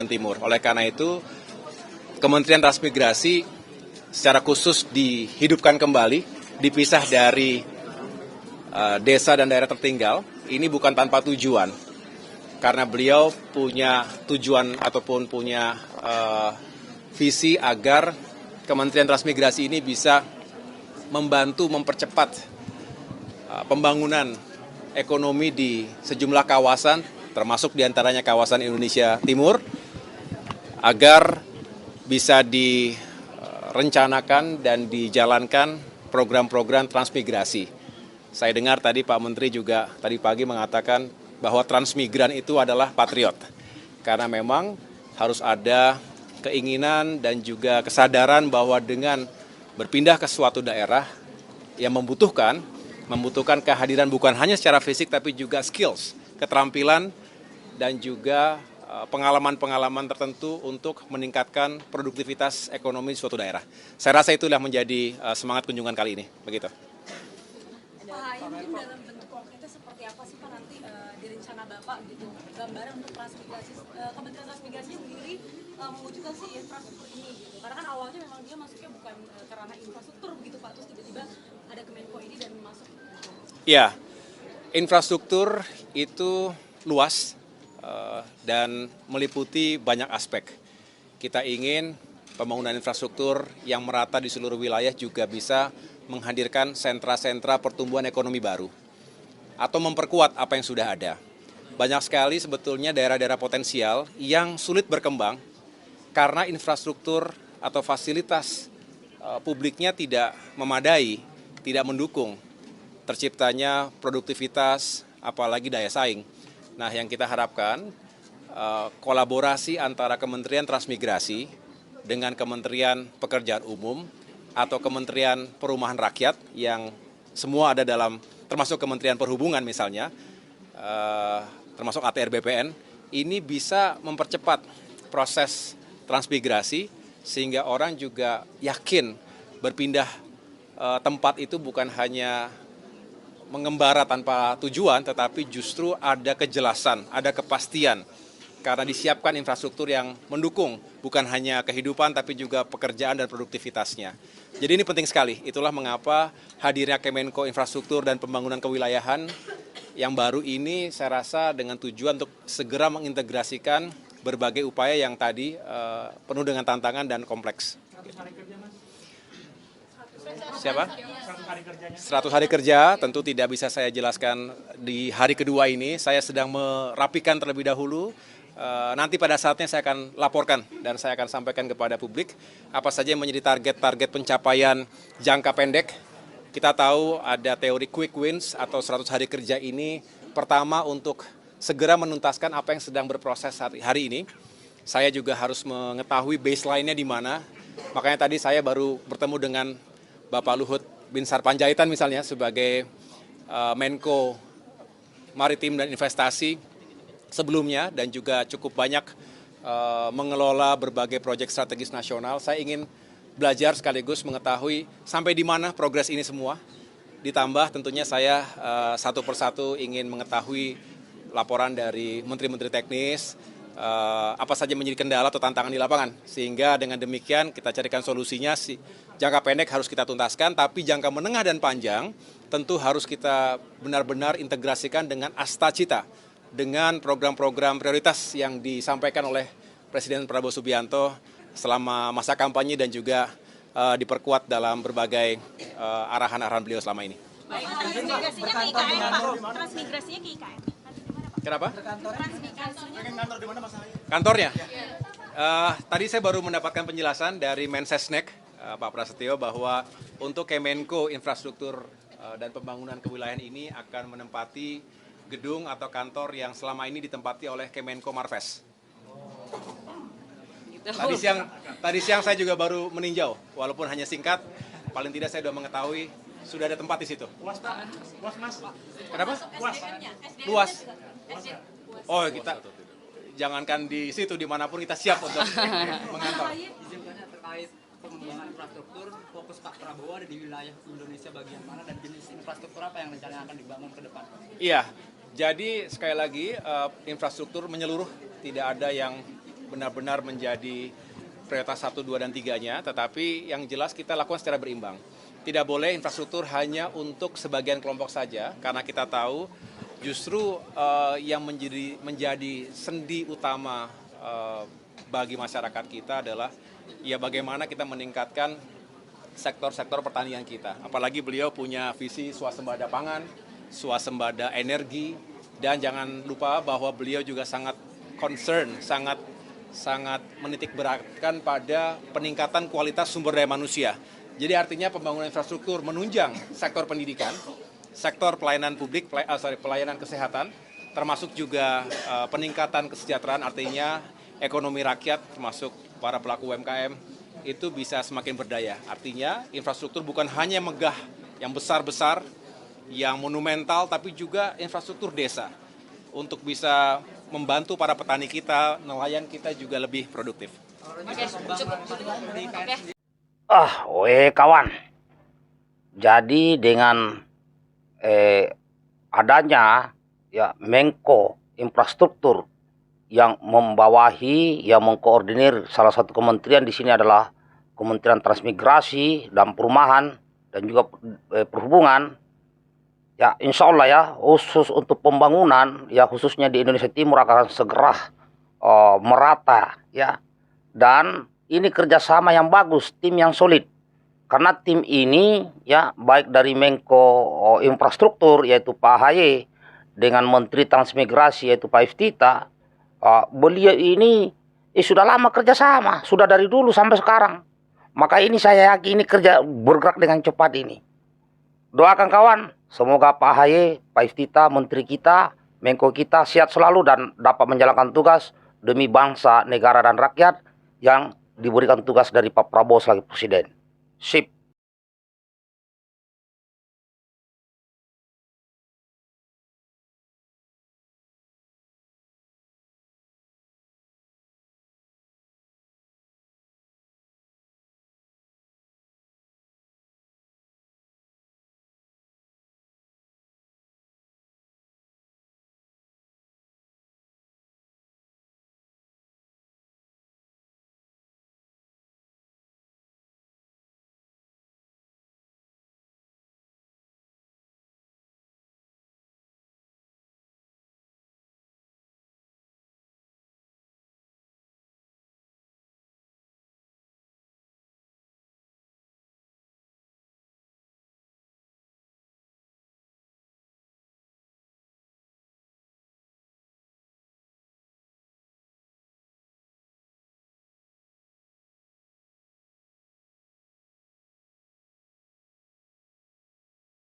Timur. Oleh karena itu, Kementerian Transmigrasi secara khusus dihidupkan kembali, dipisah dari desa dan daerah tertinggal. Ini bukan tanpa tujuan, karena beliau punya tujuan ataupun punya visi agar Kementerian Transmigrasi ini bisa membantu mempercepat pembangunan ekonomi di sejumlah kawasan, termasuk diantaranya kawasan Indonesia Timur, agar bisa direncanakan dan dijalankan program-program transmigrasi. Saya dengar tadi Pak Menteri juga tadi pagi mengatakan bahwa transmigran itu adalah patriot. Karena memang harus ada keinginan dan juga kesadaran bahwa dengan berpindah ke suatu daerah yang membutuhkan kehadiran bukan hanya secara fisik tapi juga skills, keterampilan dan juga pengalaman-pengalaman tertentu untuk meningkatkan produktivitas ekonomi suatu daerah. Saya rasa itulah menjadi semangat kunjungan kali ini. Begitu. Pak, mungkin dalam bentuk konkretnya seperti apa sih Pak nanti di rencana Bapak gitu, gambaran untuk transmigrasi, Kementerian Transmigrasi sendiri mewujudkan si infrastruktur ini gitu. Karena kan awalnya memang dia masuknya bukan ke ranah infrastruktur gitu Pak, terus tiba-tiba ada Kemenko ini dan masuk. Ya, infrastruktur itu luas dan meliputi banyak aspek. Kita ingin pembangunan infrastruktur yang merata di seluruh wilayah juga bisa menghadirkan sentra-sentra pertumbuhan ekonomi baru atau memperkuat apa yang sudah ada. Banyak sekali sebetulnya daerah-daerah potensial yang sulit berkembang karena infrastruktur atau fasilitas publiknya tidak memadai, tidak mendukung terciptanya produktivitas, apalagi daya saing. Nah, yang kita harapkan kolaborasi antara Kementerian Transmigrasi dengan Kementerian Pekerjaan Umum atau Kementerian Perumahan Rakyat yang semua ada dalam, termasuk Kementerian Perhubungan misalnya, termasuk ATR BPN, ini bisa mempercepat proses transmigrasi sehingga orang juga yakin berpindah tempat itu bukan hanya mengembara tanpa tujuan, tetapi justru ada kejelasan, ada kepastian. Karena disiapkan infrastruktur yang mendukung, bukan hanya kehidupan, tapi juga pekerjaan dan produktivitasnya. Jadi ini penting sekali, itulah mengapa hadirnya Kemenko Infrastruktur dan Pembangunan Kewilayahan yang baru ini saya rasa dengan tujuan untuk segera mengintegrasikan berbagai upaya yang tadi penuh dengan tantangan dan kompleks. Siapa? 100 hari kerja, tentu tidak bisa saya jelaskan di hari kedua ini. Saya sedang merapikan terlebih dahulu. Nanti pada saatnya saya akan laporkan dan saya akan sampaikan kepada publik apa saja yang menjadi target-target pencapaian jangka pendek. Kita tahu ada teori quick wins atau 100 hari kerja ini pertama untuk segera menuntaskan apa yang sedang berproses hari ini. Saya juga harus mengetahui baseline-nya di mana. Makanya tadi saya baru bertemu dengan Bapak Luhut Binsar Panjaitan misalnya sebagai Menko Maritim dan Investasi sebelumnya dan juga cukup banyak mengelola berbagai proyek strategis nasional. Saya ingin belajar sekaligus mengetahui sampai di mana progres ini semua. Ditambah tentunya saya satu persatu ingin mengetahui laporan dari menteri-menteri teknis, apa saja menjadi kendala atau tantangan di lapangan. Sehingga dengan demikian kita carikan solusinya. Jangka pendek harus kita tuntaskan, tapi jangka menengah dan panjang tentu harus kita benar-benar integrasikan dengan Astacita, dengan program-program prioritas yang disampaikan oleh Presiden Prabowo Subianto selama masa kampanye dan juga diperkuat dalam berbagai arahan-arahan beliau selama ini. Baik, transmigrasinya ke IKN, transmigrasinya ke IKN. Kenapa? Kantor di mana masalahnya? Kantornya? Tadi saya baru mendapatkan penjelasan dari Mensesnek, Pak Prasetyo, bahwa untuk Kemenko Infrastruktur dan Pembangunan Kewilayahan ini akan menempati gedung atau kantor yang selama ini ditempati oleh Kemenko Marves. Tadi siang saya juga baru meninjau, walaupun hanya singkat, paling tidak saya sudah mengetahui sudah ada tempat di situ. Luas Pak? Luas Mas? Kenapa? Luas. Oh kita jangankan di situ, dimanapun kita siap untuk mengantor. Terkait pengembangan infrastruktur, fokus Pak Prabowo ada di wilayah Indonesia bagian mana dan jenis infrastruktur apa yang rencananya akan dibangun ke depan? Iya, jadi sekali lagi infrastruktur menyeluruh, tidak ada yang benar-benar menjadi prioritas 1, 2, dan 3-nya, tetapi yang jelas kita lakukan secara berimbang. Tidak boleh infrastruktur hanya untuk sebagian kelompok saja, karena kita tahu justru yang menjadi sendi utama bagi masyarakat kita adalah ya bagaimana kita meningkatkan sektor-sektor pertanian kita. Apalagi beliau punya visi swasembada pangan, swasembada energi, dan jangan lupa bahwa beliau juga sangat concern, sangat menitik beratkan pada peningkatan kualitas sumber daya manusia. Jadi artinya pembangunan infrastruktur menunjang sektor pendidikan, sektor pelayanan publik, pelayanan kesehatan, termasuk juga peningkatan kesejahteraan, artinya ekonomi rakyat termasuk para pelaku UMKM itu bisa semakin berdaya. Artinya infrastruktur bukan hanya megah yang besar-besar, yang monumental, tapi juga infrastruktur desa untuk bisa membantu para petani kita, nelayan kita juga lebih produktif. Kawan. Jadi dengan adanya ya Menko Infrastruktur yang membawahi, yang mengkoordinir salah satu kementerian di sini adalah Kementerian Transmigrasi dan Perumahan dan juga Perhubungan. Ya, insya Allah ya, khusus untuk pembangunan, ya khususnya di Indonesia Timur akan segera merata, ya. Dan ini kerjasama yang bagus, tim yang solid. Karena tim ini, ya, baik dari Menko Infrastruktur, yaitu Pak AHY, dengan Menteri Transmigrasi, yaitu Pak Iftita, beliau ini sudah lama kerjasama, sudah dari dulu sampai sekarang. Maka ini saya yakin ini kerja bergerak dengan cepat ini. Doakan kawan, semoga Pak AHY, Pak Iftita, Menteri kita, Menko kita sehat selalu dan dapat menjalankan tugas demi bangsa, negara, dan rakyat yang diberikan tugas dari Pak Prabowo sebagai Presiden. Sip.